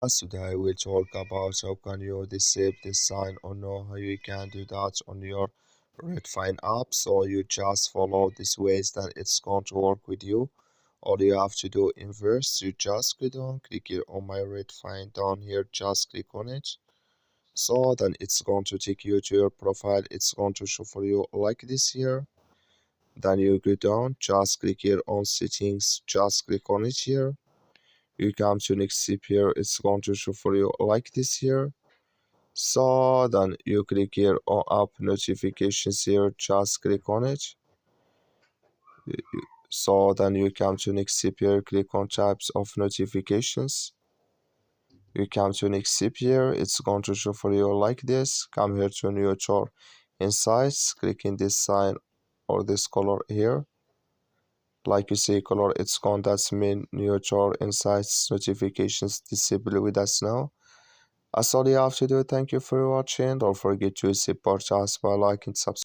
Today we'll talk about how can you disable this sign or know how you can do that on your Redfin app. So you just follow these ways, then it's going to work with you. All you have to do in first, you just go down, click here on my Redfin down here, just click on it. So then it's going to take you to your profile. It's going to show for you like this here. Then you go down, just click here on settings, just click on it here. You come to next step here, it's going to show for you like this here. So then you click here on app notifications here, just click on it. So then you come to next step here, click on types of notifications. You come to next step here, it's going to show for you like this. Come here to new chart insights, click in this sign or this color here. Like you see color, it's gone, that's mean new chart insights notifications disable with us now. That's all you have to do. Thank you for watching. Don't forget to support us by liking, subscribe.